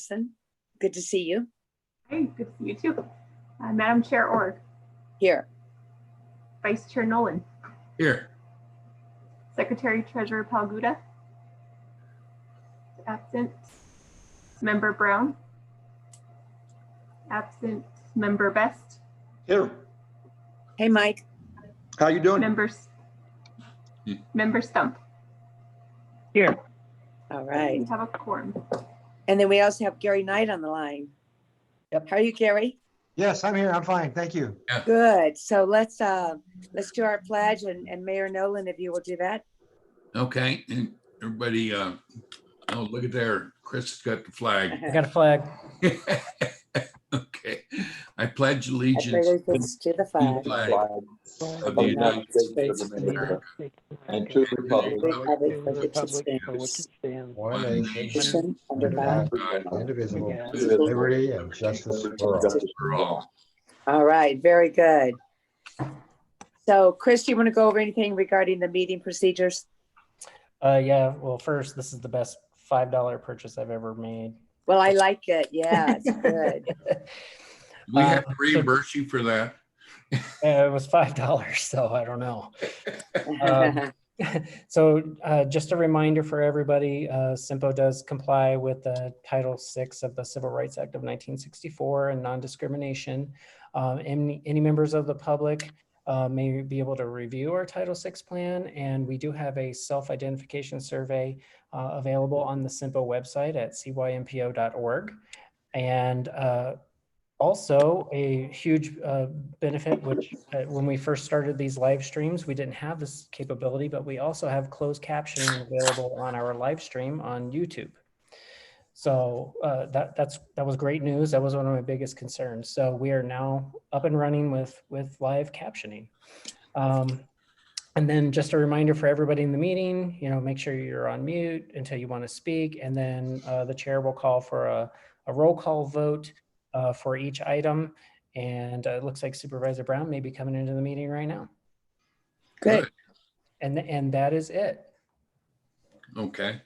Allison. Good to see you. Hey, good to see you too. Madam Chair Org. Here. Vice Chair Nolan. Here. Secretary Treasurer Palguda. Absent. Member Brown. Absent. Member Best. Here. Hey, Mike. How you doing? Member Stump. Here. All right. We have a quorum. And then we also have Gary Knight on the line. Yep. How are you, Gary? Yes, I'm here. I'm fine. Thank you. Yeah. Good. So let's do our pledge, and Mayor Nolan, if you will do that. Okay. And everybody, oh, look at there. Chris has got the flag. I got a flag. Okay. I pledge I allegiance pledge allegiance to the flag of the United States of America And to the republic for which it stands, One One nation, nation, under God. indivisible, Yeah. with liberty and justice for all. for all. All right, very good. So Chris, do you want to go over anything regarding the meeting procedures? Yeah, well, first, this is the best $5 purchase I've ever made. Well, I like it. Yeah, it's good. We have to reimburse you for that. It was $5, so I don't know. So just a reminder for everybody, CYMPO does comply with the Title VI of the Civil Rights Act of 1964 and non-discrimination. Any members of the public may be able to review our Title VI plan, and we do have a self-identification survey available on the CYMPO website at cympo.org. And also a huge benefit, which when we first started these live streams, we didn't have this capability, but we also have closed captioning available on our live stream on YouTube. So that was great news. That was one of my biggest concerns. So we are now up and running with live captioning. And then just a reminder for everybody in the meeting, make sure you're on mute until you want to speak. And then the chair will call for a roll call vote for each item. And it looks like Supervisor Brown may be coming into the meeting right now. Good. And that is it. Okay.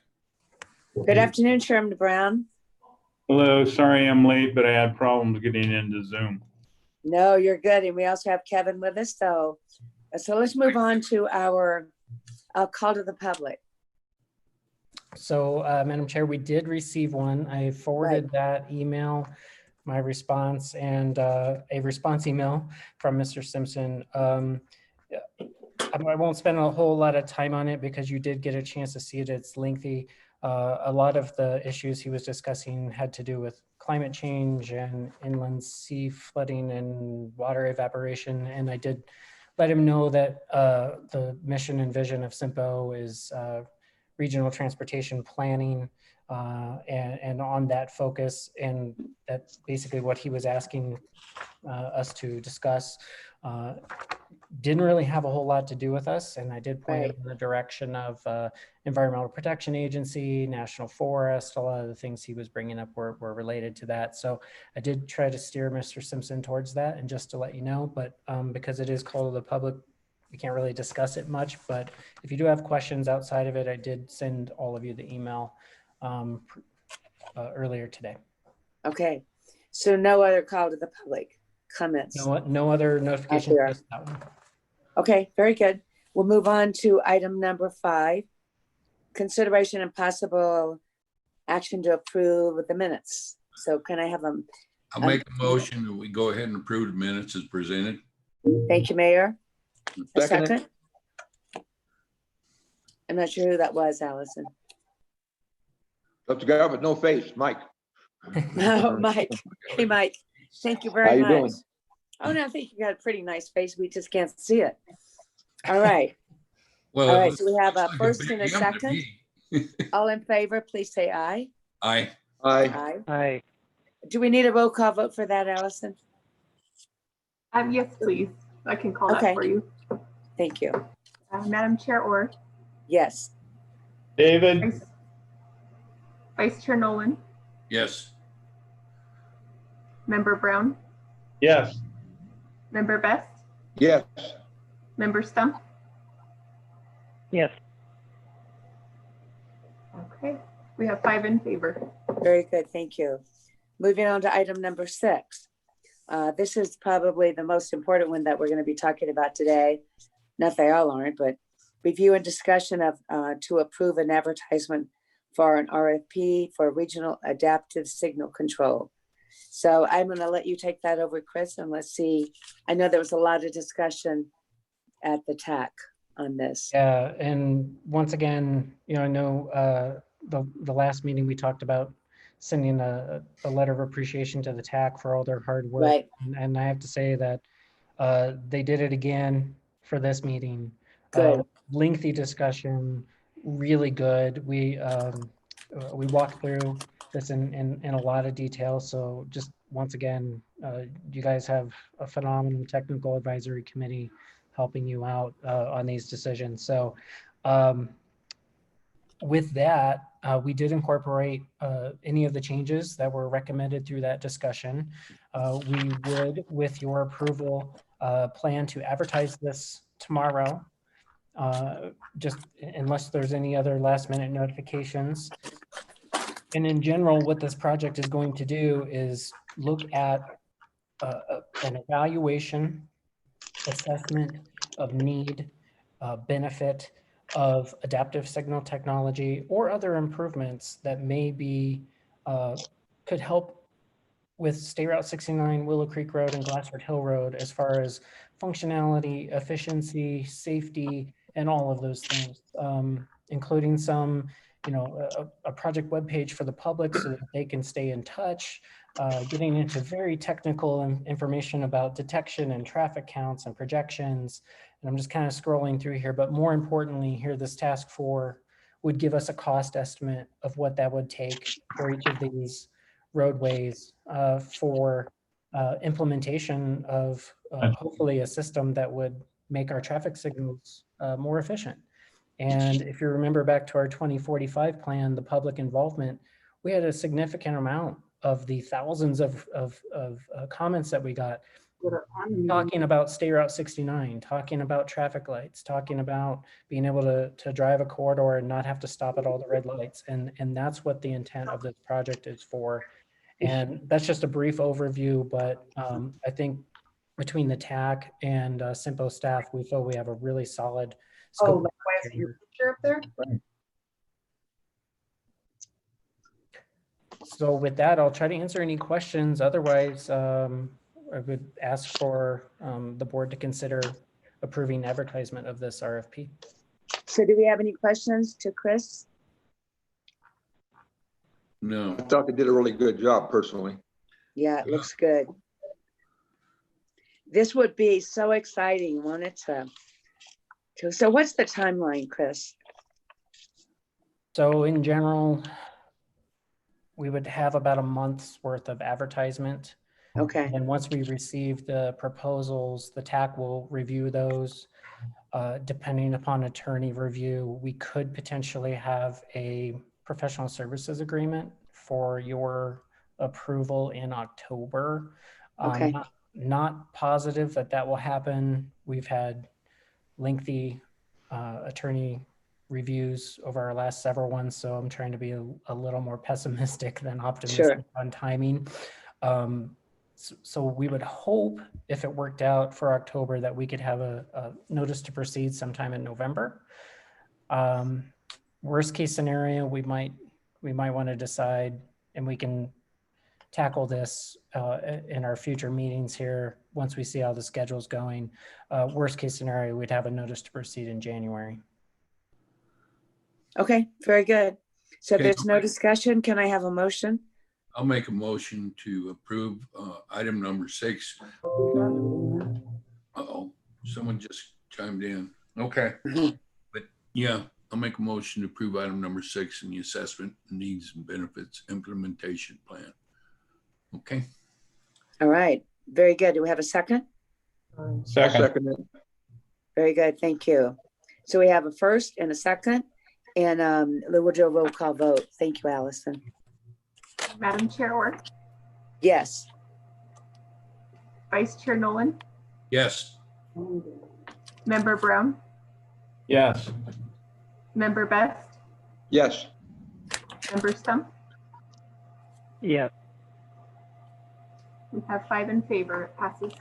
Good afternoon, Chairman Brown. Hello, sorry I'm late, but I had problems getting into Zoom. No, you're good. And we also have Kevin with us. So let's move on to our call to the public. So Madam Chair, we did receive one. I forwarded that email, my response, and a response email from Mr. Simpson. I won't spend a whole lot of time on it because you did get a chance to see it. It's lengthy. A lot of the issues he was discussing had to do with climate change and inland sea flooding and water evaporation. And I did let him know that the mission and vision of CYMPO is regional transportation planning and on that focus. And that's basically what he was asking us to discuss. Didn't really have a whole lot to do with us. And I did point him in the direction of Environmental Protection Agency, National Forest. A lot of the things he was bringing up were related to that. So I did try to steer Mr. Simpson towards that. And just to let you know, but because it is called to the public, we can't really discuss it much. But if you do have questions outside of it, I did send all of you the email earlier today. Okay. So no other call to the public comments? No other notification. Just that one. Okay, very good. We'll move on to item number 5, consideration and possible action to approve the minutes. So can I have them? I'll make a motion that we go ahead and approve the minutes as presented. Thank you, Mayor. A Second. second? I'm not sure who that was, Allison. Up to God with no face, Mike. Oh, Mike. Hey, Mike. Thank you very How you much. doing? Oh, no, I think you got a pretty nice face. We just can't see it. All right. Well, All it right. looks So we have a like first big and a M to second. me. All in favor, please say aye. Aye. Aye. Aye. Do we need a roll call vote for that, Allison? Yes, please. I can call Okay. that for you. Thank you. Madam Chair Org. Yes. David? Vice Chair Nolan. Yes. Member Brown. Yes. Member Best. Yes. Member Stump. Yes. Okay. We have 5 in favor. Very good, thank you. Moving on to item number 6. This is probably the most important one that we're going to be talking about today. Not they all aren't, but review and discussion of to approve an advertisement for an RFP for regional adaptive signal control. So I'm going to let you take that over, Chris, and let's see. I know there was a lot of discussion at the TAC on this. Yeah, and once again, I know the last meeting we talked about sending a letter of appreciation to the TAC for all their hard work. Right. And I have to say that they did it again for this meeting. Good. Lengthy discussion, really good. We walked through this in a lot of detail. So just once again, you guys have a phenomenal technical advisory committee helping you out on these decisions. So with that, we did incorporate any of the changes that were recommended through that discussion. We would, with your approval, plan to advertise this tomorrow, just unless there's any other last minute notifications. And in general, what this project is going to do is look at an evaluation, assessment of need, benefit of adaptive signal technology or other improvements that may be, could help with State Route 69, Willow Creek Road and Glassford Hill Road as far as functionality, efficiency, safety, and all of those things, including some, a project webpage for the public so that they can stay in touch, getting into very technical information about detection and traffic counts and projections. And I'm just kind of scrolling through here, but more importantly here, this task 4 would give us a cost estimate of what that would take for each of these roadways for implementation of hopefully a system that would make our traffic signals more efficient. And if you remember back to our 2045 plan, the public involvement, we had a significant amount of the thousands of comments that we got talking about State Route 69, talking about traffic lights, talking about being able to drive a corridor and not have to stop at all the red lights. And that's what the intent of this project is for. And that's just a brief overview, but I think between the TAC and CYMPO staff, we feel we have a really solid scope. Picture up there? So with that, I'll try to answer any questions. Otherwise, I would ask for the board to consider approving advertisement of this RFP. So do we have any questions to Chris? No. I thought they did a really good job personally. Yeah, it looks good. This would be so exciting, won't it? So what's the timeline, Chris? So in general, we would have about a month's worth of advertisement. Okay, And once we receive the proposals, the TAC will review those. Depending upon attorney review, we could potentially have a professional services agreement for your approval in October. Okay. Not positive that will happen. We've had lengthy attorney reviews over our last several ones, so I'm trying to be a little more pessimistic than optimistic on timing. So we would hope, if it worked out for October, that we could have a notice to proceed sometime in November. Worst case scenario, we might want to decide, and we can tackle this in our future meetings here once we see how the schedule's going. Worst case scenario, we'd have a notice to proceed in January. Okay, very good. So if Okay. there's no discussion, can I have a motion? I'll make a motion to approve item number 6. Uh-oh, someone just chimed in. Okay. But yeah, I'll make a motion to approve item number 6 in the assessment needs and benefits implementation plan. Okay. All right, very good. Do we have a second? I'll Second. second it. Very good, thank you. So we have a first and a second, and we'll do a roll call vote. Thank you, Allison. Madam Chair Orr, Yes. Vice Chair Nolan, Yes. Member Brown, Yes. Member Best, Yes, Member Stump? Yes. We have 5 in favor. It passes.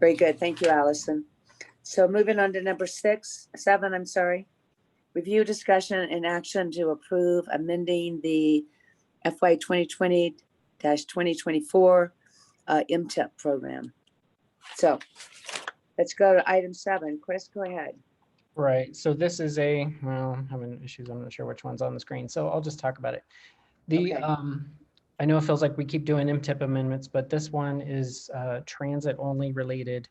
Very good. Thank you, Allison. So moving on to number 7, I'm sorry. Review, discussion, and action to approve amending the FY 2020-2024 MTIP program. So let's go to item 7. Chris, go ahead. Right, so this is well, I'm having issues, I'm not sure which one's on the screen, so I'll just talk about it. Okay. I know it feels like we keep doing MTIP amendments, but this one is transit only related,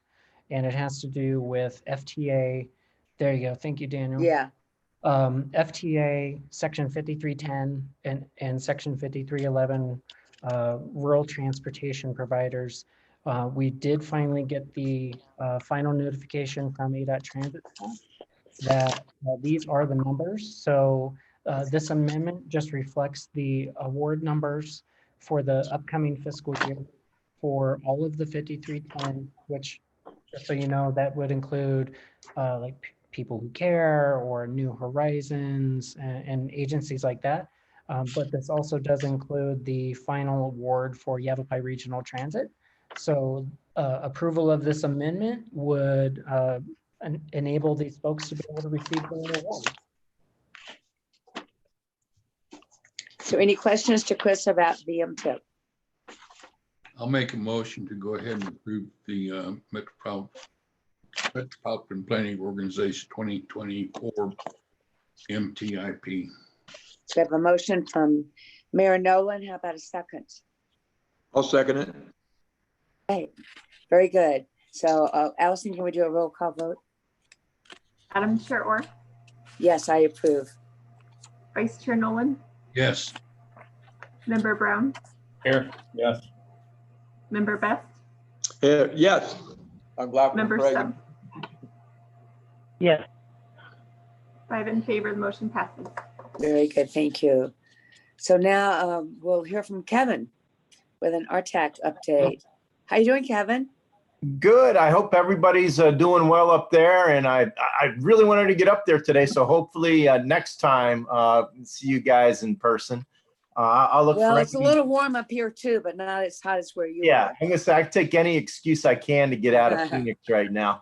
and it has to do with FTA. There you go, thank you, Daniel. Yeah, FTA Section 5310 and Section 5311 rural transportation providers. We did finally get the final notification from ADOT Transit staff that these are the numbers. So this amendment just reflects the award numbers for the upcoming fiscal year for all of the 5310, which, just so you know, that would include like People Who Care or New Horizons and agencies like that. But this also does include the final award for Yavapai Regional Transit. So approval of this amendment would enable these folks to be able to receive their award. so any questions to Chris about the MTIP? I'll make a motion to go ahead and approve the Metropolitan Planning Organization 2024 MTIP. So we have a motion from Mayor Nolan. How about a second? I'll second it. Okay, very good. So Allison, can we do a roll call vote? Madam Chair Orr? Yes, I approve. Vice Chair Nolan? Yes, Member Brown? Here, yes. Member Best? Yes. I'm glad. Member Stump? Yes. 5 in favor. The motion passes. Very good, thank you. So now we'll hear from Kevin with an RTAC update. How you doing, Kevin? Good. I hope everybody's doing well up there, and I really wanted to get up there today, so hopefully next time see you guys in person. I'll look Well, for it's a little warm up here too, but not as hot as where you yeah. are. I'm gonna say I take any excuse I can to get out of Phoenix right now.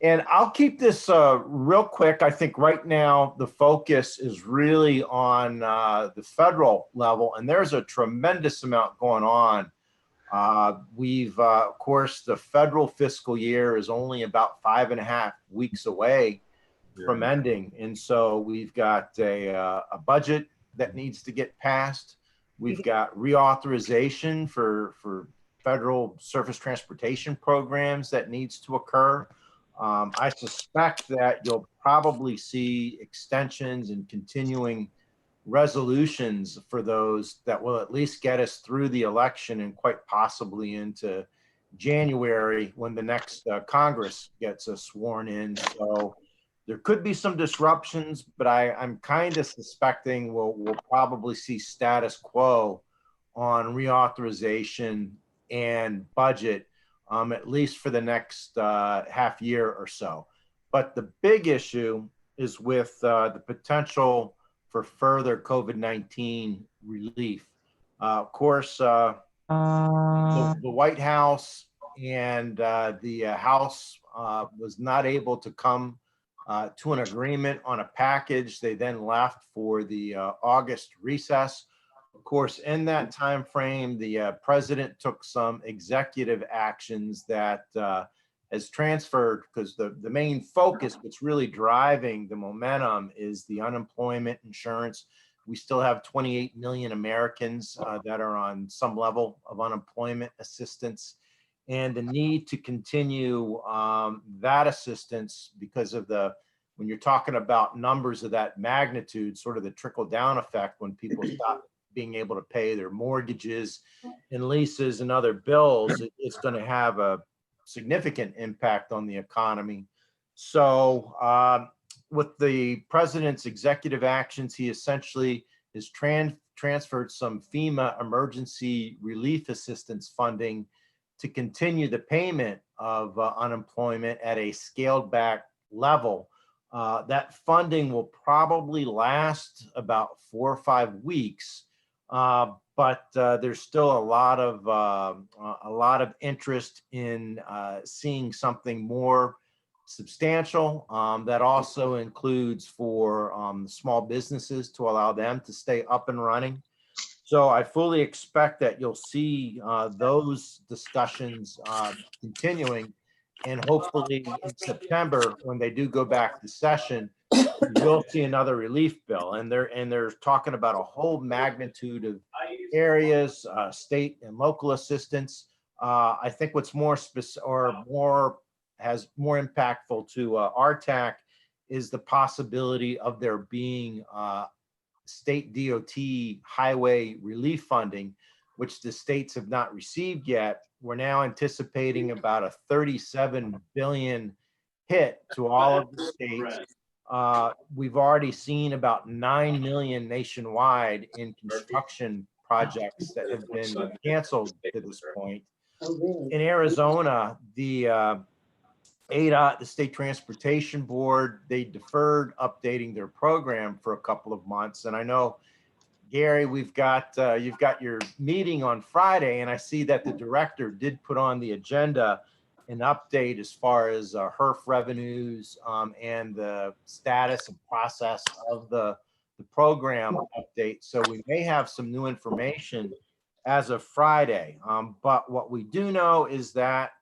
And I'll keep this real quick. I think right now the focus is really on the federal level, and there's a tremendous amount going on. Of course, the federal fiscal year is only about 5.5 weeks away from ending. And so we've got a budget that needs to get passed. We've got reauthorization for federal surface transportation programs that needs to occur. I suspect that you'll probably see extensions and continuing resolutions for those that will at least get us through the election and quite possibly into January when the next Congress gets sworn in. So there could be some disruptions, but I'm kind of suspecting we'll probably see status quo on reauthorization and budget, at least for the next half year or so. But the big issue is with the potential for further COVID-19 relief. Of course, the White House and the House was not able to come to an agreement on a package. They then left for the August recess. Of course, in that time frame, the president took some executive actions that has transferred, because the main focus, what's really driving the momentum, is the unemployment insurance. We still have 28 million Americans that are on some level of unemployment assistance, and the need to continue that assistance because of when you're talking about numbers of that magnitude, sort of the trickle down effect when people stop being able to pay their mortgages and leases and other bills, it's going to have a significant impact on the economy. So with the president's executive actions, he essentially has transferred some FEMA emergency relief assistance funding to continue the payment of unemployment at a scaled back level That funding will probably last about 4 or 5 weeks, but there's still a lot of interest in seeing something more substantial. That also includes for small businesses to allow them to stay up and running. So I fully expect that you'll see those discussions continuing. And hopefully in September, when they do go back to session, we'll see another relief bill. And they're talking about a whole magnitude of areas, state and local assistance. I think what's more has more impactful to RTAC is the possibility of there being state DOT highway relief funding, which the states have not received yet. We're now anticipating about a 37 billion hit to all of the states. We've already seen about 9 million nationwide in construction projects that have been canceled to this point. In Arizona, the ADOT, the State Transportation Board, they deferred updating their program for a couple of months. And I know, Gary, you've got your meeting on Friday, and I see that the director did put on the agenda an update as far as HERF revenues and the status and process of the program update. So we may have some new information as of Friday. But what we do know is that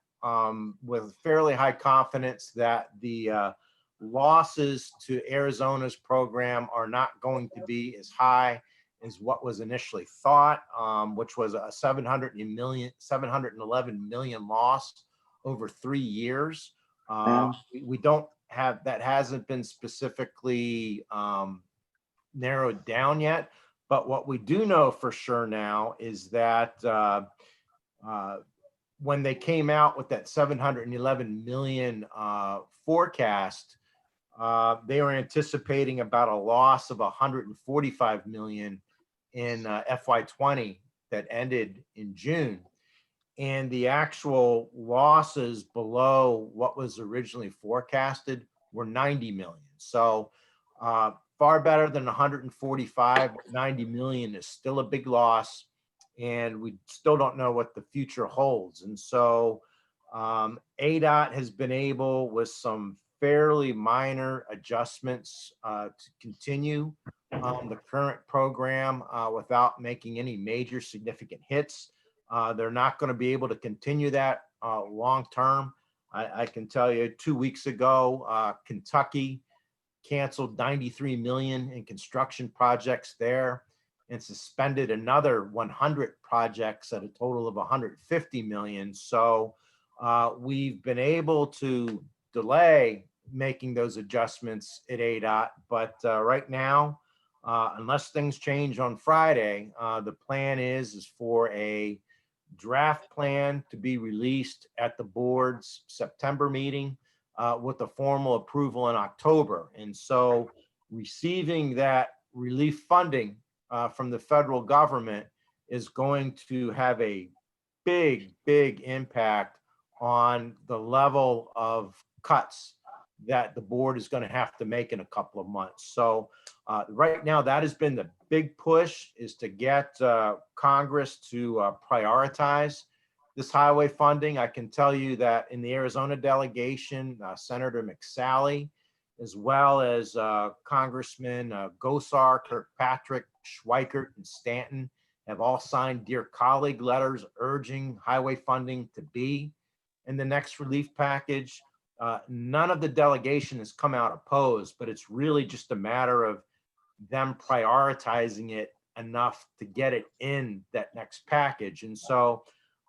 with fairly high confidence that the losses to Arizona's program are not going to be as high as what was initially thought, which was a 711 million loss over 3 years. We don't have, that hasn't been specifically narrowed down yet. But what we do know for sure now is that when they came out with that 711 million forecast, they were anticipating about a loss of 145 million in FY20 that ended in June. And the actual losses below what was originally forecasted were 90 million. So far better than 145, 90 million is still a big loss. And we still don't know what the future holds. And so ADOT has been able, with some fairly minor adjustments, to continue the current program without making any major significant hits. They're not going to be able to continue that long term. I can tell you 2 weeks ago, Kentucky canceled 93 million in construction projects there and suspended another 100 projects at a total of 150 million. So we've been able to delay making those adjustments at ADOT, but right now, unless things change on Friday, the plan is for a draft plan to be released at the board's September meeting with a formal approval in October. And so receiving that relief funding from the federal government is going to have a big impact on the level of cuts that the board is going to have to make in a couple of months. So right now, that has been the big push, is to get Congress to prioritize this highway funding. I can tell you that in the Arizona delegation, Senator McSally, as well as Congressman Gosar, Kirkpatrick, Schweikert, and Stanton, have all signed Dear Colleague letters urging highway funding to be in the next relief package. None of the delegation has come out opposed, but it's really just a matter of them prioritizing it enough to get it in that next package. And so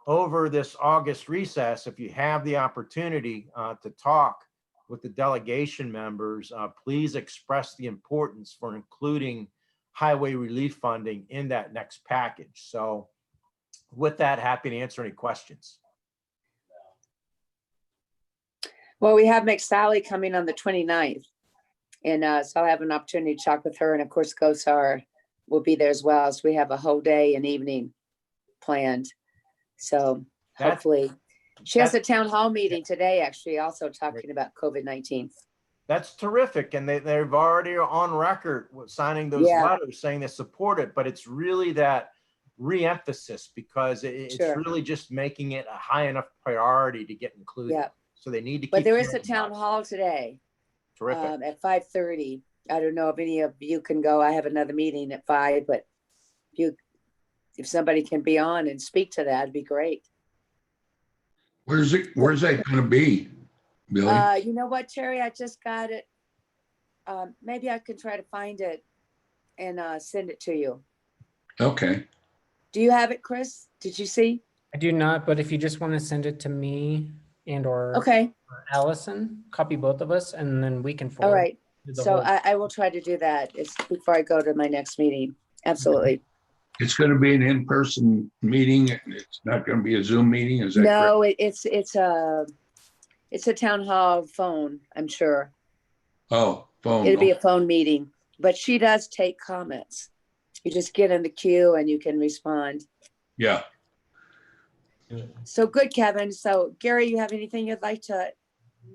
over this August recess, if you have the opportunity to talk with the delegation members, please express the importance for including highway relief funding in that next package. So with that, happy to answer any questions. Well, we have McSally coming on the 29th. And so I'll have an opportunity to talk with her. And of course, Gosar will be there as well. So we have a whole day and evening planned. So hopefully, she has a town hall meeting today, actually, also talking about COVID-19. That's terrific. And they've already on record with signing those Yeah. letters saying they support it, but it's really that re-emphasis because it's Sure. really just making it a high enough priority to get included. Yeah. So they need to keep. But there is a hearing town about it. hall today Terrific. at 5:30. I don't know if any of you can go. I have another meeting at 5, but if somebody can be on and speak to that, it'd be great. Where's that gonna be, Billy? You know what, Terry? I just got it. Maybe I can try to find it and send it to you. Okay, Do you have it, Chris? Did you see? I do not, but if you just want to send it to me and or Okay. Allison, copy both of us, and then we can All forward. right. to the So whole- I will try to do that. It's before I go to my next meeting. Absolutely. it's gonna be an in-person meeting. It's not gonna be a Zoom meeting, is that correct? No, it's a town hall phone, I'm sure. Oh, phone. It'll be a phone meeting, but she does take comments. You just get in the queue and you can respond. Yeah. So good, Kevin. So Gary, you have anything you'd like to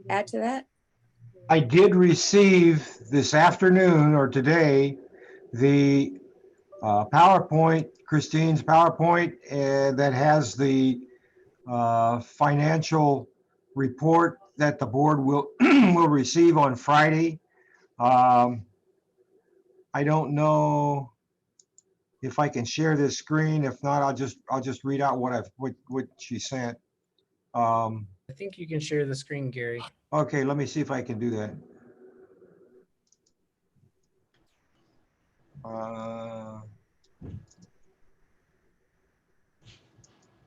add to that? I did receive this afternoon or today, the PowerPoint, Christine's PowerPoint, that has the financial report that the board will will receive on Friday. I don't know if I can share this screen. If not, I'll just read out what she sent. I think you can share the screen, Gary. Okay, let me see if I can do that.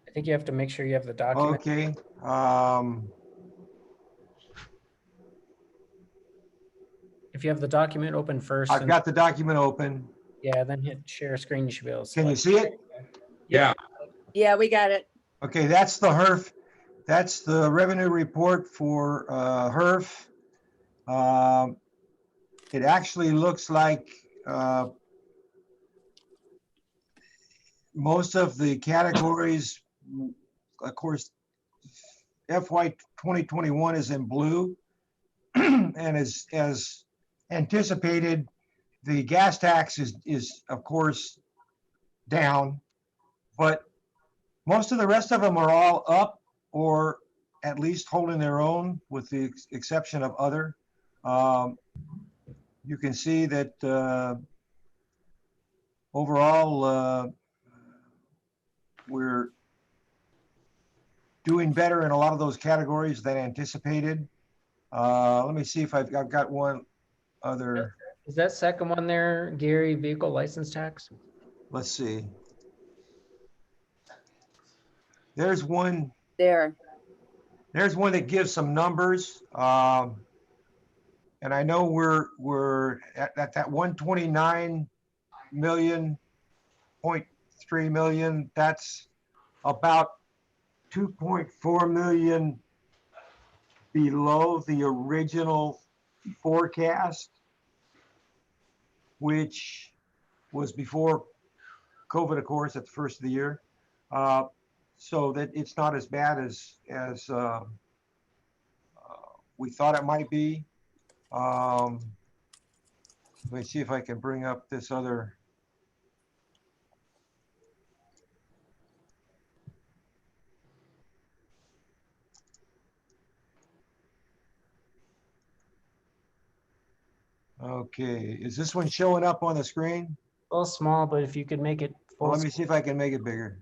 I think you have to make sure you have the document. Okay. If you have the document open first, I've and got the document open. yeah, then hit share screen. You should be able to. Can you select. see it? Yeah, Yeah, we got it. Okay, that's the HERF. That's the revenue report for HERF. It actually looks like most of the categories, of course, FY 2021 is in blue. And as anticipated, the gas tax is of course down, but most of the rest of them are all up or at least holding their own, with the exception of other. You can see that overall we're doing better in a lot of those categories than anticipated. Let me see if I've got one other. Is that second one there, Gary? Vehicle license tax. Let's see. There's one. There. There's one that gives some numbers. And I know we're at that 129 million, 0.3 million. That's about 2.4 million below the original forecast, which was before COVID, of course, at the first of the year. So that it's not as bad as we thought it might be. Let me see if I can bring up this other. Okay, is this one showing up on the screen? A little small, but if you could make it full. Well, let me see if I can make it bigger.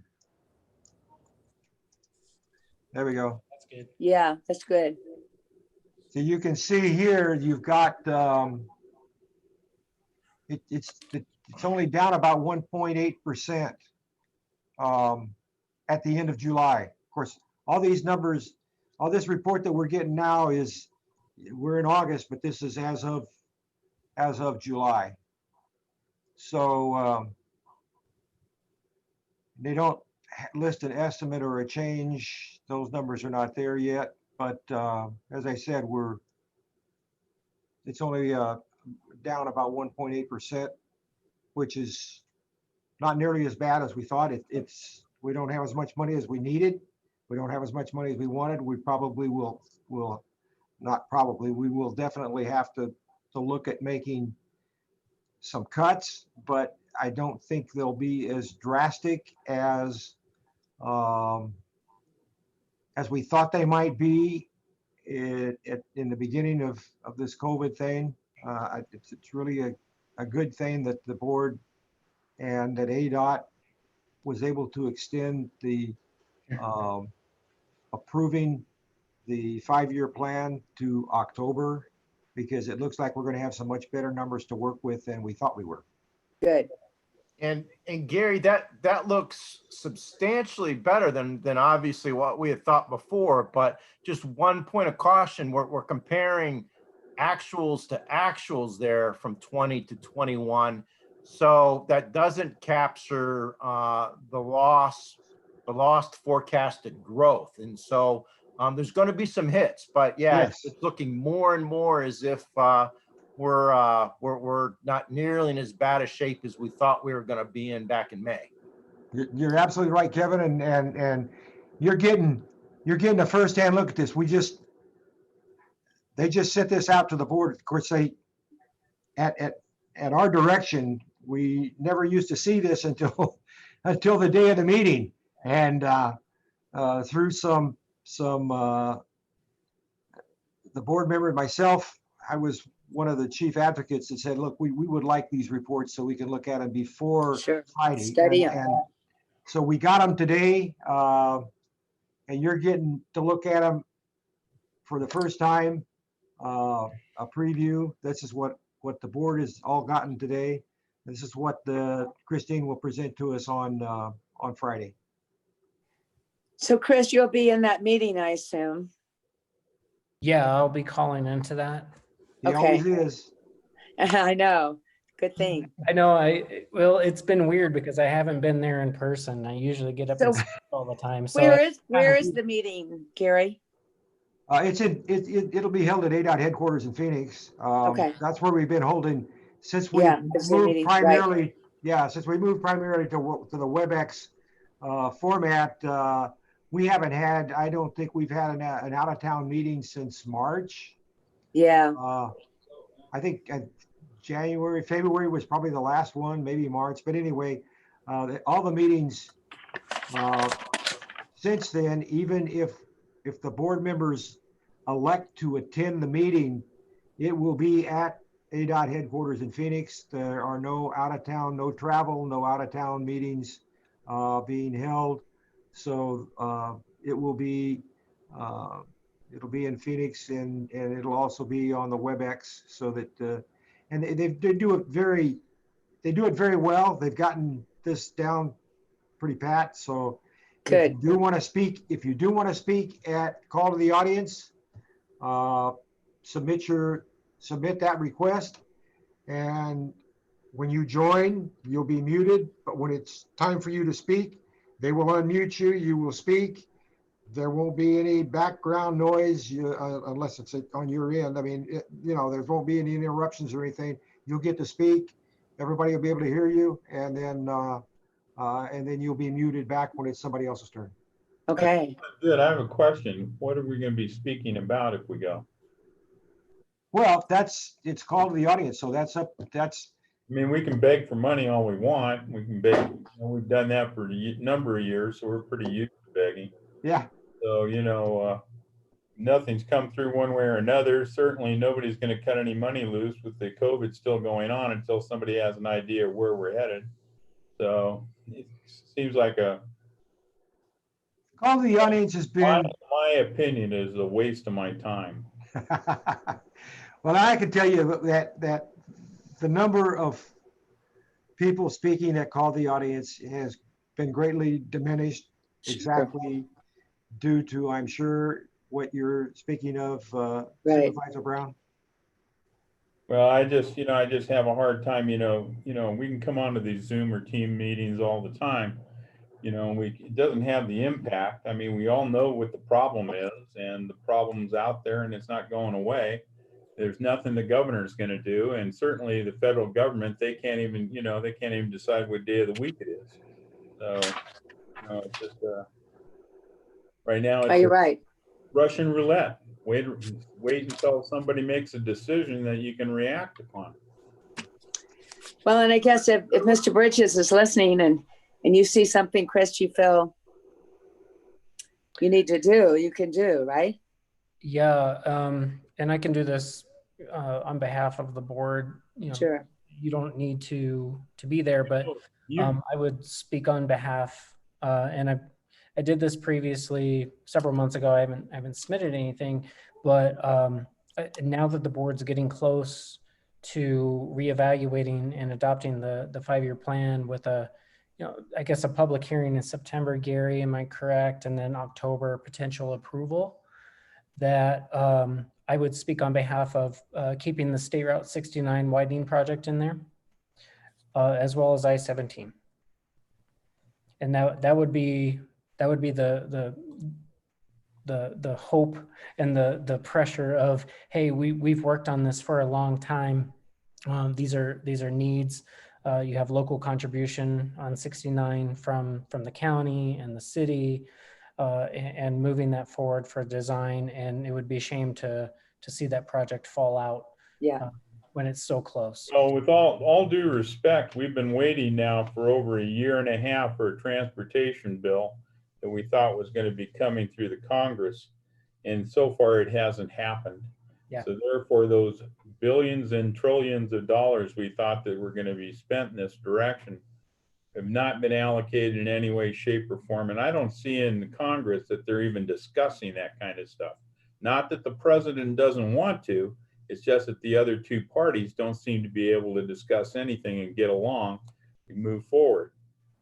There we go. That's good. Yeah, that's good. So you can see here, you've got, it's only down about 1.8% at the end of July. Of course, all these numbers, all this report that we're getting now is, we're in August, but this is as of July. So they don't list an estimate or a change. Those numbers are not there yet. But as I said, it's only down about 1.8%, which is not nearly as bad as we thought. We don't have as much money as we needed. We don't have as much money as we wanted. We probably will not probably, we will definitely have to look at making some cuts, but I don't think they'll be as drastic as we thought they might be in the beginning of this COVID thing. It's really a good thing that the board and that ADOT was able to extend the approving the 5-year plan to October, because it looks like we're going to have some much better numbers to work with than we thought we were. Good. And Gary, that looks substantially better than obviously what we had thought before. But just one point of caution: we're comparing actuals to actuals there from 20 to 21, so that doesn't capture the lost forecasted growth. And so there's going to be some hits, but yeah, Yes. it's looking more and more as if we're not nearly in as bad a shape as we thought we were going to be in back in May. You're absolutely right, Kevin, and you're getting a firsthand look at this. They just sent this out to the board. Of course, at our direction, we never used to see this until the day of the meeting, and through some the board member and myself, I was one of the chief advocates that said, look, we would like these reports so we can look at them before Sure. Friday. Study 'em. And so we got them today, and you're getting to look at them for the first time, a preview. This is what the board has all gotten today. This is what Christine will present to us on Friday. So Chris, you'll be in that meeting, I assume. Yeah, I'll be calling into that. He Okay. always is. I know. Good thing. I know, well, it's been weird because I haven't been there in person. I usually get up So and speak all the time. So Where is the meeting, Gary? It'll be held at ADOT headquarters in Phoenix. Okay. That's where we've been holding since we Yeah, the Zoom moved meetings, right. primarily. Yeah, since we moved primarily to the WebEx format. I don't think we've had an out of town meeting since March. Yeah. I think February was probably the last one, maybe March. But anyway, all the meetings since then, even if the board members elect to attend the meeting, it will be at ADOT headquarters in Phoenix. There are no out of town, no travel, no out of town meetings being held. So it'll be in Phoenix, and it'll also be on the WebEx, so that and they do it very well. They've gotten this down pretty pat. So Good. if you do want to speak at call to the audience, submit that request, and when you join, you'll be muted. But when it's time for you to speak, they will unmute you. You will speak. There won't be any background noise unless it's on your end. I mean, there won't be any interruptions or anything. You'll get to speak. Everybody will be able to hear you, and then you'll be muted back when it's somebody else's turn. Okay. Good. I have a question. What are we going to be speaking about if we go? Well, it's called to the audience, so I mean, we can beg for money all we want. We can beg. We've done that for a number of years, so we're pretty used to begging. yeah. So, nothing's come through one way or another. Certainly nobody's going to cut any money loose with the COVID still going on until somebody has an idea of where we're headed. So it seems like Call to the audience has been. My opinion is a waste of my time. Well, I can tell you that the number of people speaking that call the audience has been greatly diminished, exactly due to, I'm sure, what you're speaking of, Right. Supervisor Brown. Well, I just have a hard time, we can come onto these Zoom or team meetings all the time. It doesn't have the impact. I mean, we all know what the problem is, and the problem's out there and it's not going away. There's nothing the governor's going to do. And certainly the federal government, they can't even decide what day of the week it is. So, it's just, right now, Are you right? Russian roulette. wait until somebody makes a decision that you can react upon. Well, and I guess if Mr. Bridges is listening and you see something, Chris, you feel you need to do, you can do, right? Yeah, and I can do this on behalf of the board. You know, Sure. you don't need to be there, but I would speak on behalf. And I did this previously several months ago. I haven't submitted anything, but now that the board's getting close to reevaluating and adopting the 5-year plan with a, you know, I guess a public hearing in September, Gary, am I correct? And then October potential approval, that I would speak on behalf of keeping the State Route 69 widening project in there, as well as I-17. And that would be the hope and the pressure of, hey, we've worked on this for a long time. These are needs. You have local contribution on 69 from the county and the city, and moving that forward for design. And it would be a shame to see that project fall out. Yeah. When it's so close. So with all due respect, we've been waiting now for over 1.5 years for a transportation bill that we thought was going to be coming through the Congress. And so far it hasn't happened. Yeah. So therefore those billions and trillions of dollars we thought that were going to be spent in this direction have not been allocated in any way, shape, or form. And I don't see in the Congress that they're even discussing that kind of stuff. Not that the president doesn't want to, it's just that the other two parties don't seem to be able to discuss anything and get along and move forward.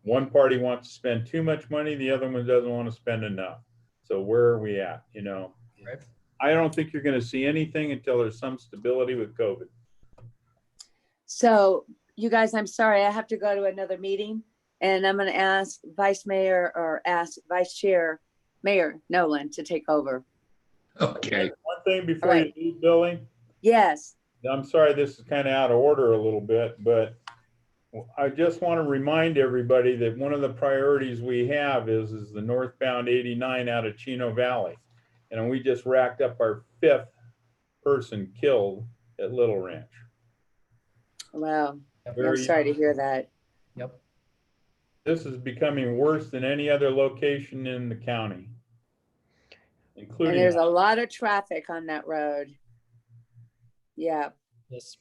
One party wants to spend too much money, the other one doesn't want to spend enough. So where are we at, you know? Right. I don't think you're going to see anything until there's some stability with COVID. So you guys, I'm sorry, I have to go to another meeting, and I'm going to ask Vice Mayor or ask Vice Chair Mayor Nolan to take over. Okay. One thing before Right. you leave, Billy. Yes. I'm sorry, this is kind of out of order a little bit, but I just want to remind everybody that one of the priorities we have is the northbound 89 out of Chino Valley. And we just racked up our 5th person killed at Little Ranch. Wow. I'm Very sorry to hear that. Yep. This is becoming worse than any other location in the county, And including. there's a lot of traffic on that road. Yeah. Yes.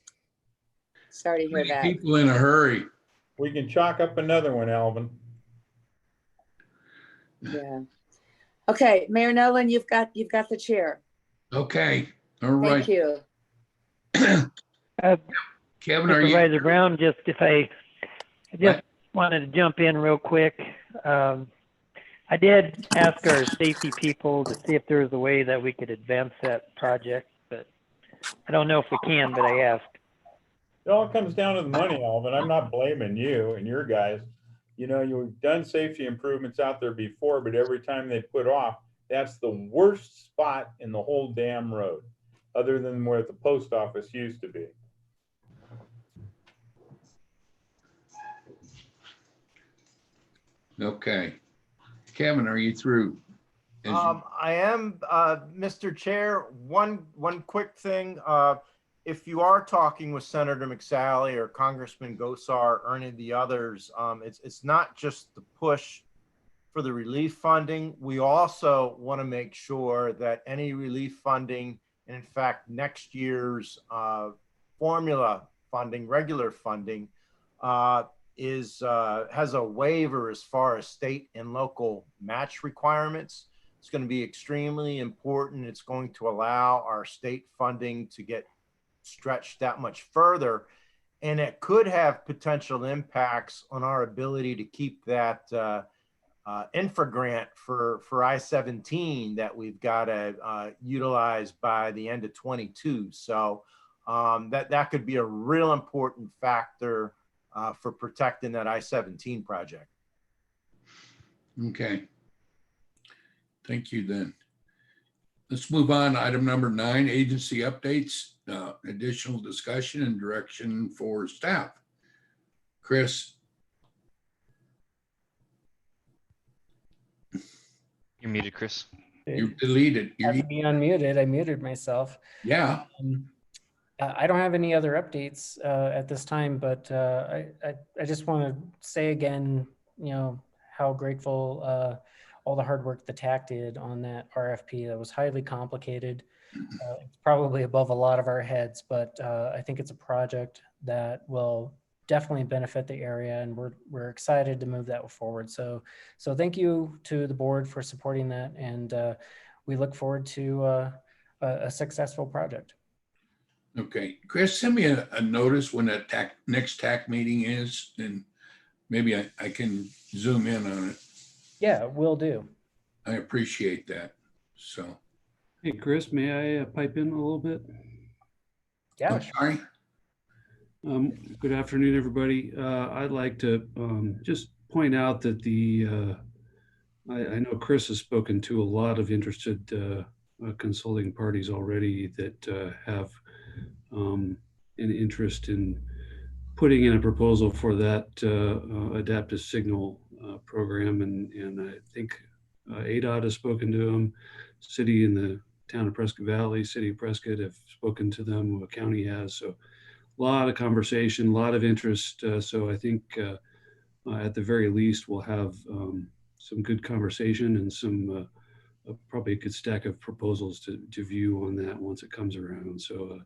Sorry to hear that. People in a hurry. We can chalk up another one, Alvin. Yeah. Okay, Mayor Nolan, you've got the chair. Okay. All right. Thank you. Kevin, are you? Supervisor Brown, I just wanted to jump in real quick. I did ask our safety people to see if there was a way that we could advance that project, but I don't know if we can, but I asked. It all comes down to the money, Alvin. I'm not blaming you and your guys. You know, you've done safety improvements out there before, but every time they put off, that's the worst spot in the whole damn road, other than where the post office used to be. Okay. Kevin, are you through? I am, Mr. Chair. One quick thing. If you are talking with Senator McSally or Congressman Gosar or any of the others, it's not just the push for the relief funding. We also want to make sure that any relief funding, and in fact, next year's formula funding, regular funding, has a waiver as far as state and local match requirements. It's going to be extremely important. It's going to allow our state funding to get stretched that much further. And it could have potential impacts on our ability to keep that infra grant for I-17 that we've got to utilize by the end of 22. So that could be a real important factor for protecting that I-17 project. Okay. Thank you then. Let's move on. Item number 9, agency updates, additional discussion and direction for staff. Chris. You're muted, Chris. You deleted. Had to You, be unmuted. I muted myself. yeah. I don't have any other updates at this time, but I just want to say again, how grateful all the hard work the TAC did on that RFP. That was highly complicated. It's probably above a lot of our heads, but I think it's a project that will definitely benefit the area, and we're excited to move that forward. So thank you to the board for supporting that, and we look forward to a successful project. Okay, Chris, send me a notice when that next TAC meeting is, and maybe I can zoom in on it. Yeah, will do. I appreciate that. So, Hey, Chris, may I pipe in a little bit? Yeah. I'm sorry. Good afternoon, everybody. I'd like to just point out that I know Chris has spoken to a lot of interested consulting parties already that have an interest in putting in a proposal for that adaptive signal program. And I think ADOT has spoken to them, city in the town of Prescott Valley, city of Prescott have spoken to them, the county has. So a lot of conversation, a lot of interest. So I think at the very least, we'll have some good conversation and some probably a good stack of proposals to view on that once it comes around. So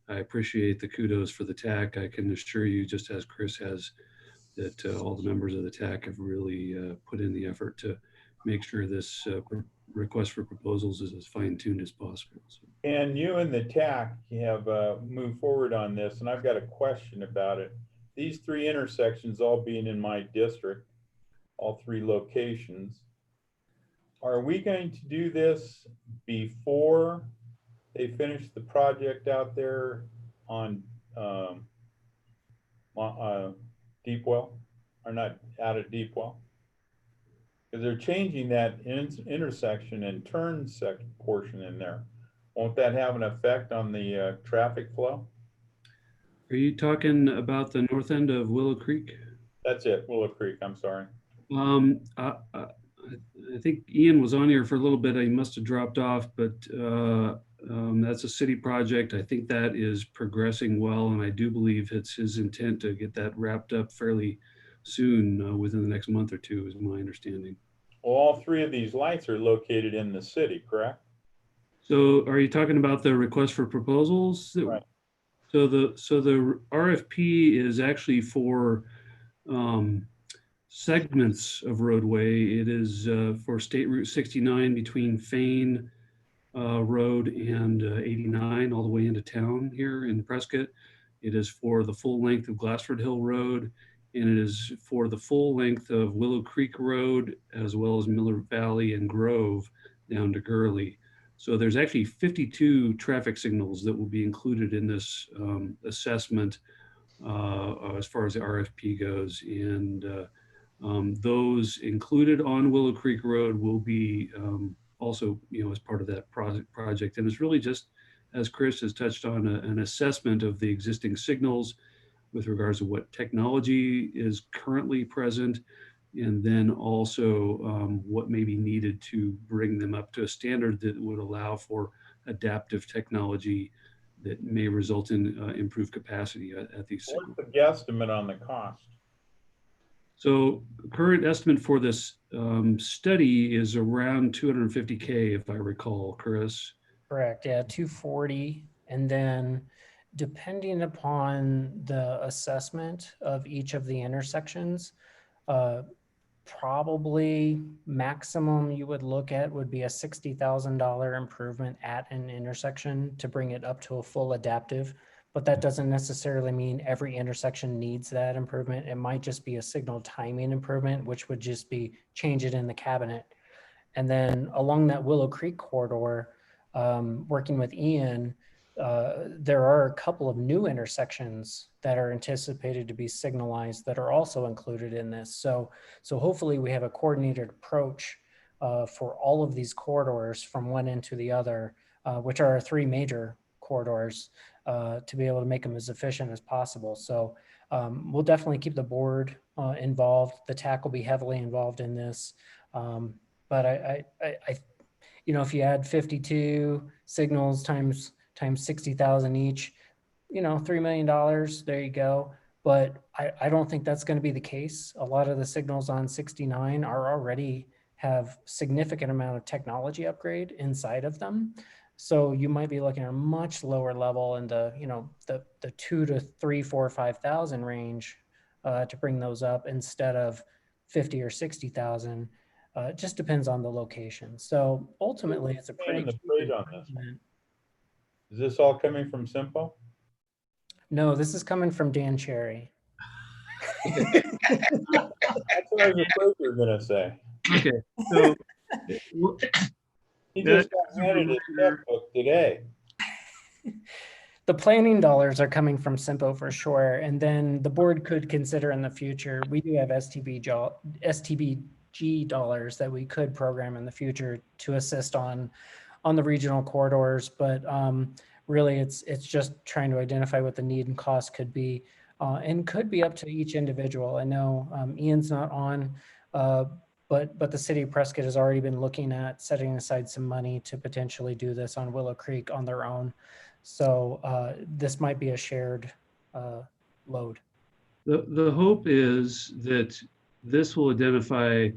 I appreciate the kudos for the TAC. I can assure you, just as Chris has, that all the members of the TAC have really put in the effort to make sure this request for proposals is as fine-tuned as possible. So. And you and the TAC have moved forward on this, and I've got a question about it. These three intersections all being in my district, all three locations, are we going to do this before they finish the project out there on Deepwell, or not out at Deepwell? Because they're changing that intersection and turn portion in there. Won't that have an effect on the traffic flow? Are you talking about the north end of Willow Creek? That's it, Willow Creek, I'm sorry. I think Ian was on here for a little bit. He must have dropped off, but that's a city project. I think that is progressing well, and I do believe it's his intent to get that wrapped up fairly soon, within the next month or two, is my understanding. Well, all three of these lights are located in the city, correct? So are you talking about the request for proposals? Right. So the RFP is actually for segments of roadway. It is for State Route 69 between Fane Road and 89 all the way into town here in Prescott. It is for the full length of Glassford Hill Road, and it is for the full length of Willow Creek Road, as well as Miller Valley and Grove down to Gurley. So there's actually 52 traffic signals that will be included in this assessment as far as the RFP goes. And those included on Willow Creek Road will be also, as part of that project. And it's really just, as Chris has touched on, an assessment of the existing signals with regards to what technology is currently present, and then also what may be needed to bring them up to a standard that would allow for adaptive technology that may result in improved capacity at these signals. What's the guesstimate on the cost? So current estimate for this study is around 250K, if I recall, Chris. Correct. Yeah, 240. And then depending upon the assessment of each of the intersections, probably maximum you would look at would be a $60,000 improvement at an intersection to bring it up to a full adaptive. But that doesn't necessarily mean every intersection needs that improvement. It might just be a signal timing improvement, which would just be change it in the cabinet. And then along that Willow Creek corridor, working with Ian, there are a couple of new intersections that are anticipated to be signalized that are also included in this. So hopefully we have a coordinated approach for all of these corridors from one end to the other, which are our three major corridors, to be able to make them as efficient as possible. So we'll definitely keep the board involved. The TAC will be heavily involved in this. But if you add 52 signals times 60,000 each, $3 million, there you go. But I don't think that's going to be the case. A lot of the signals on 69 are already have significant amount of technology upgrade inside of them. So you might be looking at a much lower level in the, the 2 to 3, 4, 5,000 range to bring those up instead of 50 or 60,000. It just depends on the location. So ultimately, it's a pretty the cheap freight on this. improvement. Is this all coming from CYMPO? No, this is coming from Dan Cherry. That's what I was afraid you were gonna say. Okay, so He That just got is a handed his reminder. checkbook today. The planning dollars are coming from CYMPO for sure. And then the board could consider in the future, we do have STBG dollars that we could program in the future to assist on the regional corridors. But really it's just trying to identify what the need and cost could be and could be up to each individual. I know Ian's not on, but the city of Prescott has already been looking at setting aside some money to potentially do this on Willow Creek on their own. So this might be a shared load. the hope is that this will identify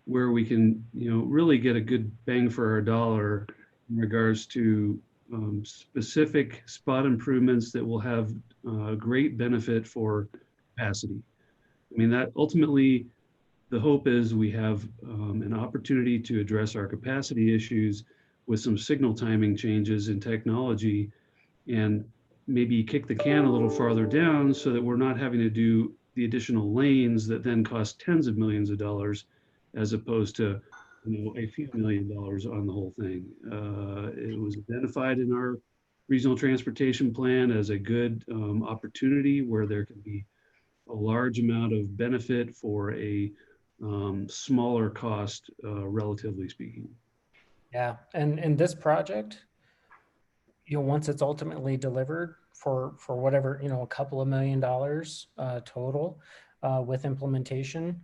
where we can, really get a good bang for our dollar in regards to specific spot improvements that will have great benefit for capacity. I mean, that ultimately, the hope is we have an opportunity to address our capacity issues with some signal timing changes in technology and maybe kick the can a little farther down so that we're not having to do the additional lanes that then cost tens of millions of dollars as opposed to a few $1 million on the whole thing. It was identified in our regional transportation plan as a good opportunity where there can be a large amount of benefit for a smaller cost, relatively speaking. Yeah, and this project, once it's ultimately delivered for whatever, a couple of $1 million total with implementation,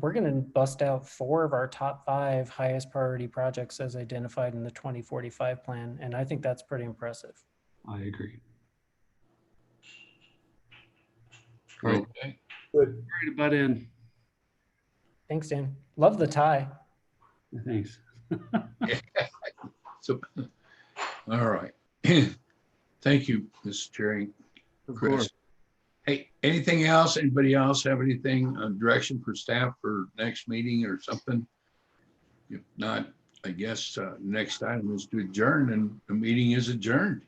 we're going to bust out 4 of our top 5 highest priority projects as identified in the 2045 plan. And I think that's pretty impressive. I agree. Okay. Good. Ready to butt in. Thanks, Dan. Love the tie. Thanks. So, all right. Thank you, Mr. Cherry. Of Chris. course. Hey, anything else? Anybody else have anything, direction for staff for next meeting or something? If not, I guess next item is to adjourn, and the meeting is adjourned.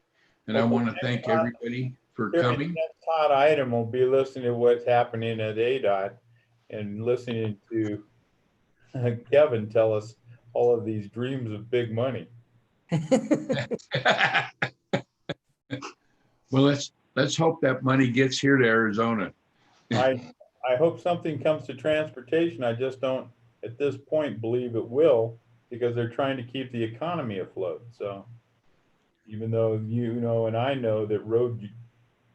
And I want to thank everybody for coming. The next hot item will be listening to what's happening at ADOT and listening to Kevin tell us all of these dreams of big money. Well, let's hope that money gets here to Arizona. I hope something comes to transportation. I just don't, at this point, believe it will, because they're trying to keep the economy afloat. So even though and I know that road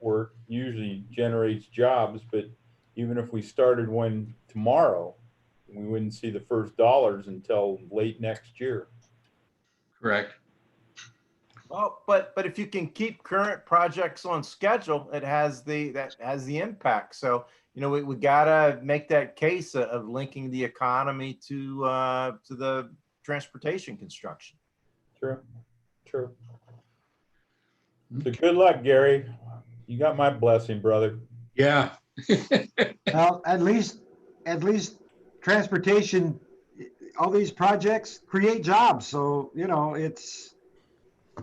work usually generates jobs, but even if we started one tomorrow, we wouldn't see the first dollars until late next year. Correct. Well, but if you can keep current projects on schedule, that has the impact. So, we gotta make that case of linking the economy to the transportation construction. True. So good luck, Gary. You got my blessing, brother. Yeah. Well, at least transportation, all these projects create jobs. So,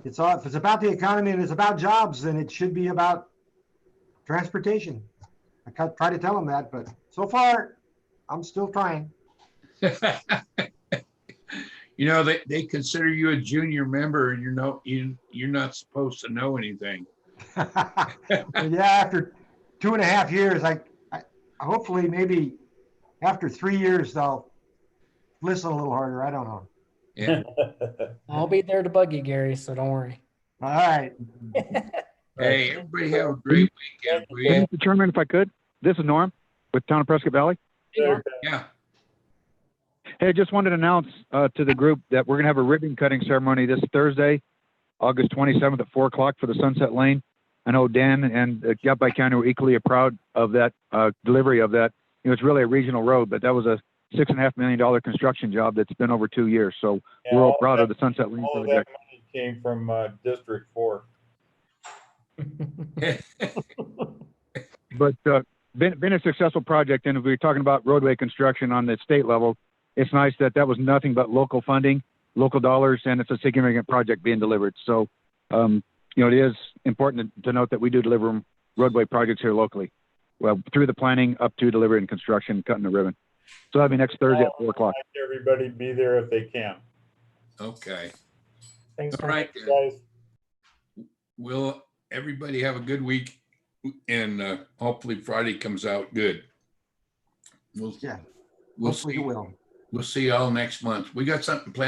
it's all, if it's about the economy and it's about jobs, then it should be about transportation. I try to tell them that, but so far I'm still trying. They consider you a junior member, and you're not supposed to know anything. Yeah, after 2.5 years, I hopefully maybe after 3 years they'll listen a little harder. I don't know. Yeah. I'll be there to bug you, Gary, so don't worry. All right. Hey, everybody have a great weekend. will you? Mr. Chairman, if I could, this is Norm with Town of Prescott Valley. Yeah. Hey, I just wanted to announce to the group that we're going to have a ribbon cutting ceremony this Thursday, August 27th at 4 o'clock for the Sunset Lane. I know Dan and Yavapai County were equally proud of that delivery of that. You know, it's really a regional road, but that was a $6.5 million construction job that's been over 2 years. So Yeah, we're all proud of the Sunset Lane All of that project. money came from District 4. But been a successful project. And if we're talking about roadway construction on the state level, it's nice that that was nothing but local funding, local dollars, and it's a significant project being delivered. So, you know, it is important to note that we do deliver roadway projects here locally, well, through the planning up to delivery and construction, cutting the ribbon. So that'll be next Thursday at 4 o'clock. Everybody be there if they can. Okay. Thanks. All right. Guys. Will everybody have a good week, and hopefully Friday comes out good. Yeah, We'll hopefully see. it will. We'll see y'all next month. We got something planned